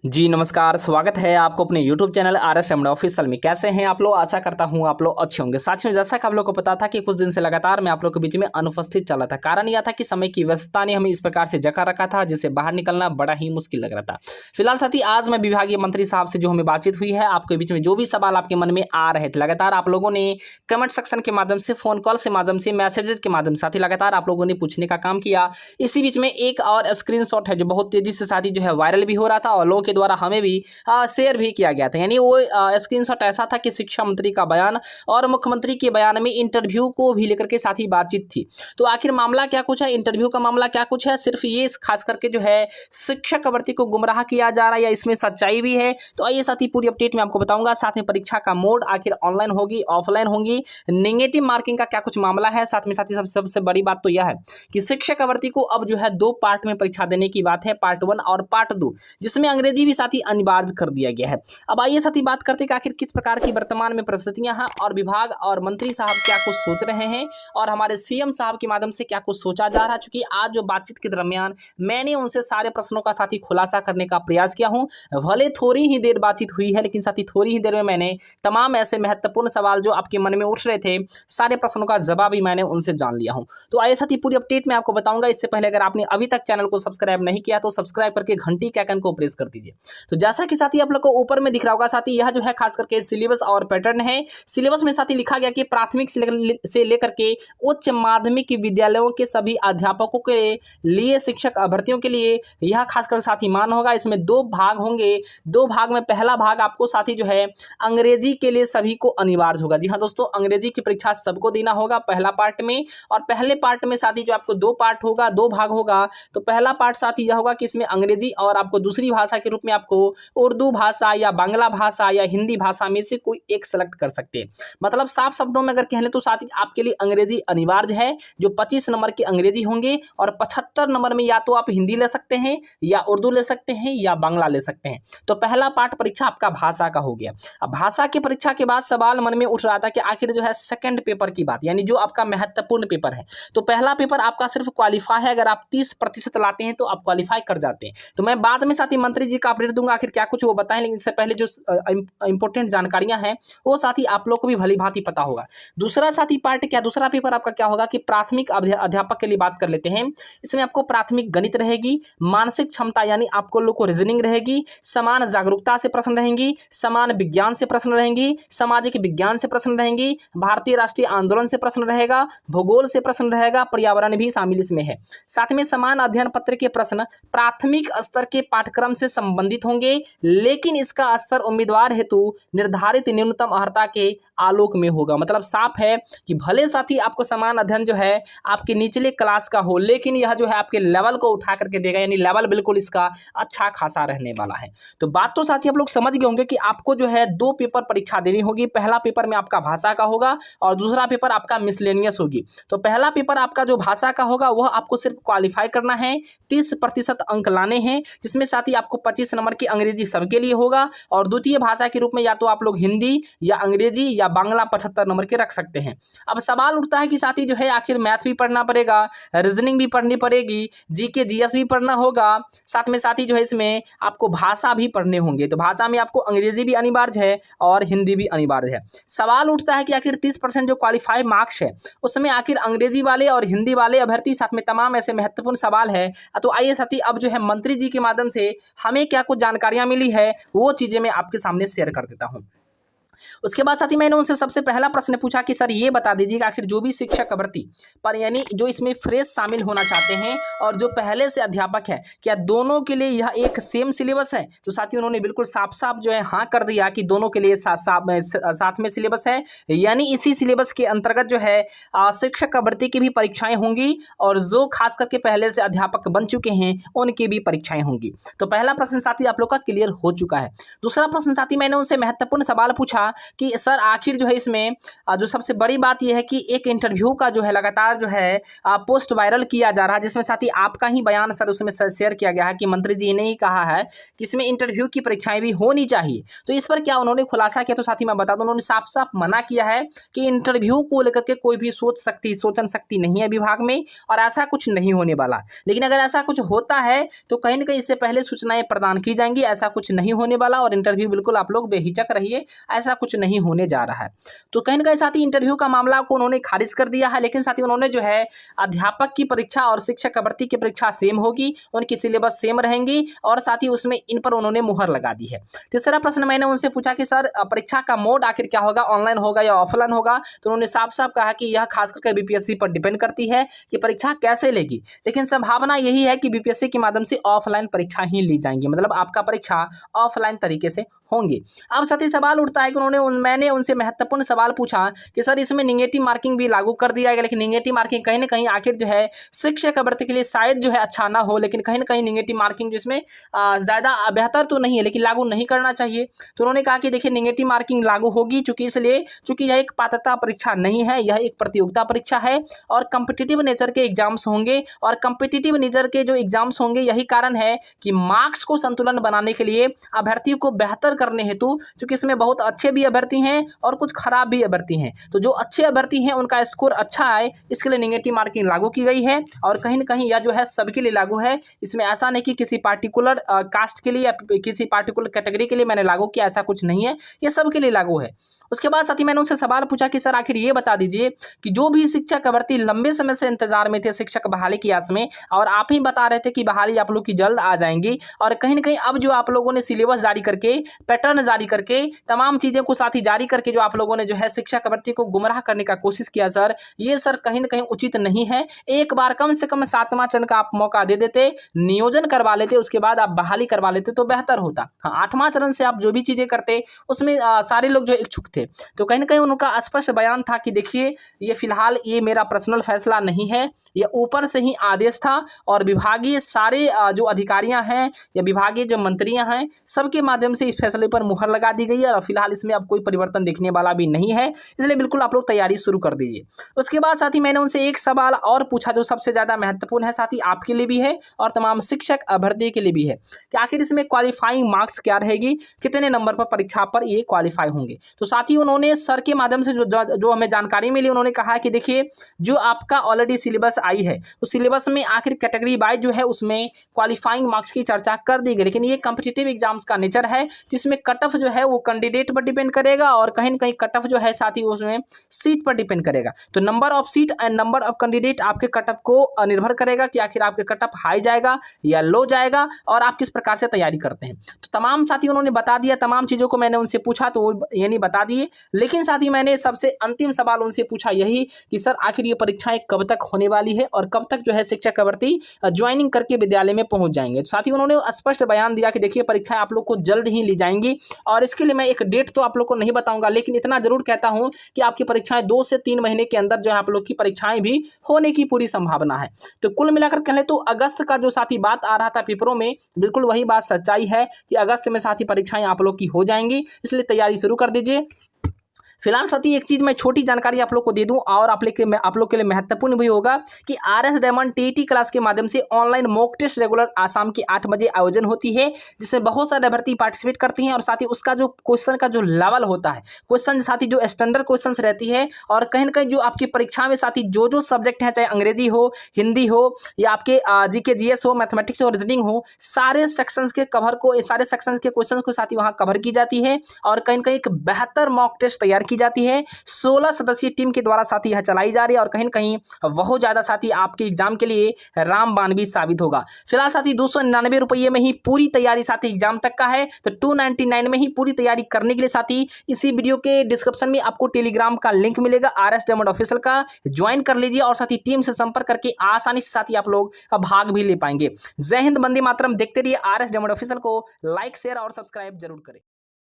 जी नमस्कार, स्वागत है आपको अपने YouTube channel RS Ramana official में। कैसे हैं आप लोग? आशा करता हूं आप लोग अच्छे होंगे। साथियों, जैसा कि आप लोग को पता था कि कुछ दिन से लगातार मैं आप लोग के बीच में अनुपस्थित चला था। कारण यह था कि समय की व्यस्तता ने हमें इस प्रकार से जकड़ रखा था जिससे बाहर निकलना बड़ा ही मुश्किल लग रहा था। फिलहाल साथी आज मैं विभागीय मंत्री साहब से जो हमें बातचीत हुई है, आपके बीच में जो भी सवाल आपके मन में आ रहे थे, लगातार आप लोगों ने कमेंट सेक्शन के माध्यम से, फोन कॉल के माध्यम से, मैसेजेस के माध्यम से साथी लगातार आप लोगों ने पूछने का काम किया। इसी बीच में एक और स्क्रीनशॉट है जो बहुत तेजी से साथी जो है वायरल भी हो रहा था और लोगों के द्वारा हमें भी शेयर भी किया गया था। यानी वो स्क्रीनशॉट ऐसा था कि शिक्षा मंत्री का बयान और मुख्यमंत्री के बयान में इंटरव्यू को भी लेकर के साथ ही बातचीत थी। तो आखिर मामला क्या कुछ है, इंटरव्यू का मामला क्या कुछ है, सिर्फ ये खास करके जो है शिक्षक भर्ती को गुमराह किया जा रहा है या इसमें सच्चाई भी है? तो आइए साथ ही पूरी अपडेट में आपको बताऊंगा। साथ में परीक्षा का मोड आखिर ऑनलाइन होगी, ऑफलाइन होगी, नेगेटिव मार्किंग का क्या कुछ मामला है। साथ में सबसे बड़ी बात तो यह है कि शिक्षक भर्ती को अब जो है 2 पार्ट में परीक्षा देने की बात है, पार्ट 1 और पार्ट 2, जिसमें अंग्रेजी भी साथी अनिवार्य कर दिया गया है। अब आइए साथी बात करते हैं कि आखिर किस प्रकार की वर्तमान में परिस्थितियां हैं और विभाग और मंत्री साहब क्या कुछ सोच रहे हैं और हमारे सीएम साहब के माध्यम से क्या कुछ सोचा जा रहा है। चूंकि आज जो बातचीत के दरमियान मैंने उनसे सारे प्रश्नों का साथी खुलासा करने का प्रयास किया हूं। भले थोड़ी ही देर बातचीत हुई है, लेकिन साथी थोड़ी ही देर में मैंने तमाम ऐसे महत्वपूर्ण सवाल जो आपके मन में उठ रहे थे, सारे प्रश्नों का जवाब भी मैंने उनसे जान लिया हूं। तो आइए साथी पूरी अपडेट में आपको बताऊंगा। इससे पहले अगर आपने अभी तक चैनल को सब्सक्राइब नहीं किया तो सब्सक्राइब करके घंटी के आइकन को प्रेस कर दीजिए। तो जैसा कि साथी आप लोग को ऊपर में दिख रहा होगा साथी, यह जो है खास करके सिलेबस और पैटर्न है। सिलेबस में साथी लिखा गया कि प्राथमिक से लेकर के उच्च माध्यमिक विद्यालयों के सभी अध्यापकों के लिए शिक्षक अभ्यर्थियों के लिए यह खासकर साथी मान होगा। इसमें 2 भाग होंगे। 2 भाग में पहला भाग आपको साथी जो है अंग्रेजी के लिए सभी को अनिवार्य होगा। जी हाँ दोस्तों, अंग्रेजी की परीक्षा सबको देना होगा पहला पार्ट में। और पहले पार्ट में साथी जो आपको 2 पार्ट होगा, 2 भाग होगा। तो पहला पार्ट साथी यह होगा कि इसमें अंग्रेजी और आपको दूसरी भाषा के रूप में आपको उर्दू भाषा या बांग्ला भाषा या हिंदी भाषा में से कोई एक सेलेक्ट कर सकते हैं। मतलब साफ शब्दों में अगर कह लें तो साथी आपके लिए अंग्रेजी अनिवार्य है, जो 25 नंबर के अंग्रेजी होंगे और 75 नंबर में या तो आप हिंदी ले सकते हैं या उर्दू ले सकते हैं या बांग्ला ले सकते हैं। तो पहला पार्ट परीक्षा आपका भाषा का हो गया। अब भाषा की परीक्षा के बाद सवाल मन में उठ रहा था कि आखिर जो है सेकंड पेपर की बात, यानी जो आपका महत्वपूर्ण पेपर है। तो पहला पेपर आपका सिर्फ क्वालिफाई है, अगर आप 30% लाते हैं तो आप क्वालिफाई कर जाते हैं। तो मैं बाद में साथी मंत्री जी का अपडेट दूंगा आखिर क्या कुछ वो बताएं, लेकिन इससे पहले जो इंपॉर्टेंट जानकारियां हैं वो साथी आप लोग को भी भली भांति पता होगा। दूसरा साथी पार्ट क्या, दूसरा पेपर आपका क्या होगा कि प्राथमिक अध्यापक के लिए बात कर लेते हैं। इसमें आपको प्राथमिक गणित रहेगी, मानसिक क्षमता यानी आपको लोग को रीजनिंग रहेगी, समान जागरूकता से प्रश्न रहेंगी, समान विज्ञान से प्रश्न रहेंगी, सामाजिक विज्ञान से प्रश्न रहेंगी, भारतीय राष्ट्रीय आंदोलन से प्रश्न रहेगा, भूगोल से प्रश्न रहेगा, पर्यावरण भी शामिल इसमें है। साथ में समान अध्ययन पत्र के प्रश्न प्राथमिक स्तर के पाठ्यक्रम से संबंधित होंगे, लेकिन इसका स्तर उम्मीदवार हेतु निर्धारित न्यूनतम अर्हता के आलोक में होगा। मतलब साफ है कि भले साथी आपको समान अध्ययन जो है आपके निचले क्लास का हो, लेकिन यह जो है आपके लेवल को उठा करके देगा, यानी लेवल बिल्कुल इसका अच्छा खासा रहने वाला है। तो बात तो साथी आप लोग समझ गए होंगे कि आपको जो है 2 पेपर परीक्षा देनी होगी। पहला पेपर में आपका भाषा का होगा और दूसरा पेपर आपका मिसलेनियस होगी। तो पहला पेपर आपका जो भाषा का होगा वह आपको सिर्फ क्वालिफाई करना है, 30% अंक लाने हैं, जिसमें साथी आपको 25 नंबर की अंग्रेजी सबके लिए होगा और द्वितीय भाषा के रूप में या तो आप लोग हिंदी या अंग्रेजी या बांग्ला 75 नंबर के रख सकते हैं। अब सवाल उठता है कि साथी जो है आखिर मैथ भी पढ़ना पड़ेगा, रीजनिंग भी पढ़नी पड़ेगी, जीके जीएस भी पढ़ना होगा, साथ में साथी जो है इसमें आपको भाषा भी पढ़ने होंगे। तो भाषा में आपको अंग्रेजी भी अनिवार्य है और हिंदी भी अनिवार्य है। सवाल उठता है कि आखिर 30% जो क्वालिफाई मार्क्स है उसमें आखिर अंग्रेजी वाले और हिंदी वाले अभ्यर्थी, साथ में तमाम ऐसे महत्वपूर्ण सवाल है। तो आइए साथी अब जो है मंत्री जी के माध्यम से हमें क्या कुछ जानकारियां मिली है वो चीजें मैं आपके सामने शेयर कर देता हूं। उसके बाद साथी मैंने उनसे सबसे पहला प्रश्न पूछा कि सर ये बता दीजिए कि आखिर जो भी शिक्षक भर्ती पर यानी जो इसमें फ्रेश शामिल होना चाहते हैं और जो पहले से अध्यापक है, क्या दोनों के लिए यह एक सेम सिलेबस है? तो साथी उन्होंने बिल्कुल साफ साफ जो है हाँ कर दिया कि दोनों के लिए साथ में सिलेबस है, यानी इसी सिलेबस के अंतर्गत जो है शिक्षक भर्ती की भी परीक्षाएं होंगी और जो खास करके पहले से अध्यापक बन चुके हैं उनकी भी परीक्षाएं होंगी। तो पहला प्रश्न साथी आप लोग का क्लियर हो चुका है। दूसरा प्रश्न साथी मैंने उनसे महत्वपूर्ण सवाल पूछा पूछा कि सर आखिर जो है इसमें जो सबसे बड़ी बात यह है कि एक इंटरव्यू का जो है लगातार जो है पोस्ट वायरल किया जा रहा है, जिसमें साथ ही आपका ही बयान सर उसमें शेयर किया गया है कि मंत्री जी ने ही कहा है कि इसमें इंटरव्यू की परीक्षाएं भी होनी चाहिए। तो इस पर क्या उन्होंने खुलासा किया, तो साथ ही मैं बता दूं उन्होंने साफ साफ मना किया है कि इंटरव्यू को लेकर के कोई भी सोचन शक्ति नहीं है विभाग में, और ऐसा कुछ नहीं होने वाला। लेकिन अगर ऐसा कुछ होता है तो कहीं ना कहीं इससे पहले सूचनाएं प्रदान की जाएंगी। ऐसा कुछ नहीं होने वाला, और इंटरव्यू बिल्कुल आप लोग बेहिचक रहिए, ऐसा कुछ नहीं होने जा रहा है। तो कहीं ना कहीं साथ ही इंटरव्यू का मामला को उन्होंने खारिज कर दिया है, लेकिन साथ ही उन्होंने जो है अध्यापक की परीक्षा और शिक्षक भर्ती की परीक्षा सेम होगी, उनकी सिलेबस सेम रहेंगी, और साथ ही उसमें इन पर उन्होंने मुहर लगा दी है। तीसरा प्रश्न मैंने उनसे पूछा कि सर परीक्षा का मोड आखिर क्या होगा, ऑनलाइन होगा या ऑफलाइन होगा, तो उन्होंने साफ साफ कहा कि यह खास करके बीपीएससी पर डिपेंड करती है कि परीक्षा कैसे लेगी, लेकिन संभावना यही है कि बीपीएससी के माध्यम से ऑफलाइन परीक्षा ही ली जाएंगी, मतलब आपका परीक्षा ऑफलाइन तरीके से होंगे। अब साथ ही सवाल उठता है कि मैंने उनसे महत्वपूर्ण सवाल पूछा कि सर इसमें निगेटिव मार्किंग भी लागू कर दिया गया, लेकिन निगेटिव मार्किंग कहीं ना कहीं आखिर जो है शिक्षक भर्ती के लिए शायद जो है अच्छा ना हो, लेकिन कहीं ना कहीं निगेटिव मार्किंग जिसमें ज़्यादा बेहतर तो नहीं है, लेकिन लागू नहीं करना चाहिए। तो उन्होंने कहा कि देखिए निगेटिव मार्किंग लागू होगी, चूंकि यह एक पात्रता परीक्षा नहीं है, यह एक प्रतियोगिता परीक्षा है, और कम्पिटिटिव नेचर के एग्जाम्स होंगे, और कम्पिटिटिव नेचर के जो एग्जाम्स होंगे यही कारण है कि मार्क्स को संतुलन बनाने के लिए अभ्यर्थियों को बेहतर करने हेतु, क्योंकि इसमें बहुत अच्छे भी अभ्यर्थी हैं और कुछ खराब भी अभ्यर्थी हैं, तो जो अच्छे अभ्यर्थी हैं उनका स्कोर अच्छा आए इसके लिए निगेटिव मार्किंग लागू की गई है। और कहीं ना कहीं यह जो है सबके लिए लागू है, इसमें ऐसा नहीं कि किसी पार्टिकुलर कास्ट के लिए या किसी पार्टिकुलर कैटेगरी के लिए मैंने लागू किया, ऐसा कुछ नहीं है, ये सबके लिए लागू है। उसके बाद साथ ही मैंने उनसे सवाल पूछा कि सर आखिर ये बता दीजिए कि जो भी शिक्षक भर्ती लंबे समय से इंतजार में थे शिक्षक बहाली की आस में, और आप ही बता रहे थे कि बहाली आप लोग की जल्द आ जाएंगी, और कहीं ना कहीं अब जो आप लोगों ने सिलेबस जारी करके, पैटर्न जारी करके, तमाम चीज़ें को साथ ही जारी करके जो आप लोगों ने जो है शिक्षक भर्ती को गुमराह करने का कोशिश किया सर, ये सर कहीं ना कहीं उचित नहीं है। एक बार कम से कम 7वां चरण का आप मौका दे देते, नियोजन करवा लेते, उसके बाद आप बहाली करवा लेते तो बेहतर होता। हाँ, 8वां चरण से आप जो भी चीज़ें करते उसमें सारे लोग जो इच्छुक थे। तो कहीं ना कहीं उनका स्पष्ट बयान था कि देखिए ये फिलहाल ये मेरा पर्सनल फैसला नहीं है, ये ऊपर से ही आदेश था, और विभागीय सारे जो अधिकारियां हैं या विभागीय जो मंत्रियां हैं सबके माध्यम से इस फैसले पर मुहर लगा दी गई है, और फिलहाल इसमें अब कोई परिवर्तन देखने वाला भी नहीं है, इसलिए बिल्कुल आप लोग तैयारी शुरू कर दीजिए। उसके बाद साथ ही मैंने उनसे एक सवाल और पूछा जो सबसे ज़्यादा महत्वपूर्ण है, साथ ही आपके लिए भी है और तमाम शिक्षक अभ्यर्थी के लिए भी है, कि आखिर इसमें क्वालिफाइंग मार्क्स क्या रहेगी, कितने नंबर पर परीक्षा पर ये क्वालिफाई होंगे। तो साथ ही उन्होंने सर के माध्यम से जो हमें जानकारी मिली, उन्होंने कहा कि देखिए जो आपका ऑलरेडी सिलेबस आई है उस सिलेबस में आखिर कैटेगरी वाइज जो है उसमें क्वालिफाइंग मार्क्स की चर्चा कर दी गई, लेकिन ये कॉम्पिटिटिव एग्जाम्स का नेचर है, जिसमें कट ऑफ जो है वो कैंडिडेट पर डिपेंड करेगा, और कहीं ना कहीं कट ऑफ जो है साथ ही उसमें सीट पर डिपेंड करेगा। तो number of seat and number of candidate आपके कट ऑफ को निर्भर करेगा कि आखिर आपके कट ऑफ हाई जाएगा या लो जाएगा, और आप किस प्रकार से तैयारी करते हैं। तो तमाम साथी उन्होंने बता दिया, तमाम चीज़ों को मैंने उनसे पूछा तो वो ये नहीं बता दिए। लेकिन साथ ही मैंने सबसे अंतिम सवाल उनसे पूछा यही कि सर आखिर ये परीक्षाएं कब तक होने वाली है, और कब तक जो है शिक्षक भर्ती ज्वाइनिंग करके विद्यालय में पहुंच जाएंगे। तो साथ ही उन्होंने स्पष्ट बयान दिया कि देखिए परीक्षाएं आप लोग को जल्द ही ली जाएंगी, और इसके लिए मैं एक डेट तो आप लोग को नहीं बताऊंगा, लेकिन इतना जरूर कहता हूं कि आपकी परीक्षाएं 2 से 3 महीने के अंदर जो है आप लोग की परीक्षाएं भी होने की पूरी संभावना है। तो कुल मिलाकर कहें तो अगस्त का जो साथी बात आ रहा था पेपरों में, बिल्कुल वही बात सच्चाई है कि अगस्त में साथी परीक्षाएं आप लोग की हो जाएंगी, इसलिए तैयारी शुरू कर दीजिए। फिलहाल साथी एक चीज़ मैं छोटी जानकारी आप लोग को दे दूं, और आप लोग के लिए महत्वपूर्ण भी होगा कि आरएस डायमंड टीईटी क्लास के माध्यम से ऑनलाइन मॉक टेस्ट रेगुलर शाम के 8 बजे आयोजन होती है, जिसमें बहुत सारे अभ्यर्थी पार्टिसिपेट करती हैं, और साथ ही उसका जो क्वेश्चन का जो लेवल होता है, क्वेश्चन साथी जो स्टैंडर्ड क्वेश्चन रहती है, और कहीं ना कहीं जो आपकी परीक्षा में साथी जो सब्जेक्ट हैं, चाहे अंग्रेजी हो, हिंदी हो, या आपके जीके जीएस हो, मैथमेटिक्स हो, रीजनिंग हो, सारे सेक्शंस के क्वेश्चन को साथी वहाँ कवर की जाती है, और कहीं ना कहीं एक बेहतर मॉक टेस्ट तैयार की जाती है। 16 सदस्यीय टीम के द्वारा साथी यह चलाई जा रही है, और कहीं न कहीं बहुत ज़्यादा साथी आपके एग्जाम के लिए रामबाण भी साबित होगा। फिलहाल साथी 299 रुपये में ही पूरी तैयारी साथी एग्जाम तक का है, तो 299 में ही पूरी तैयारी करने के लिए साथी इसी वीडियो के डिस्क्रिप्शन में आपको टेलीग्राम का लिंक मिलेगा आरएस डायमंड ऑफिशियल का, ज्वाइन कर लीजिए, और साथी टीम से संपर्क करके आसानी से साथी आप लोग भाग भी ले पाएंगे। जय हिंद, वंदे मातरम। देखते रहिए आरएस डायमंड ऑफिशियल को, लाइक शेयर और सब्सक्राइब जरूर करें।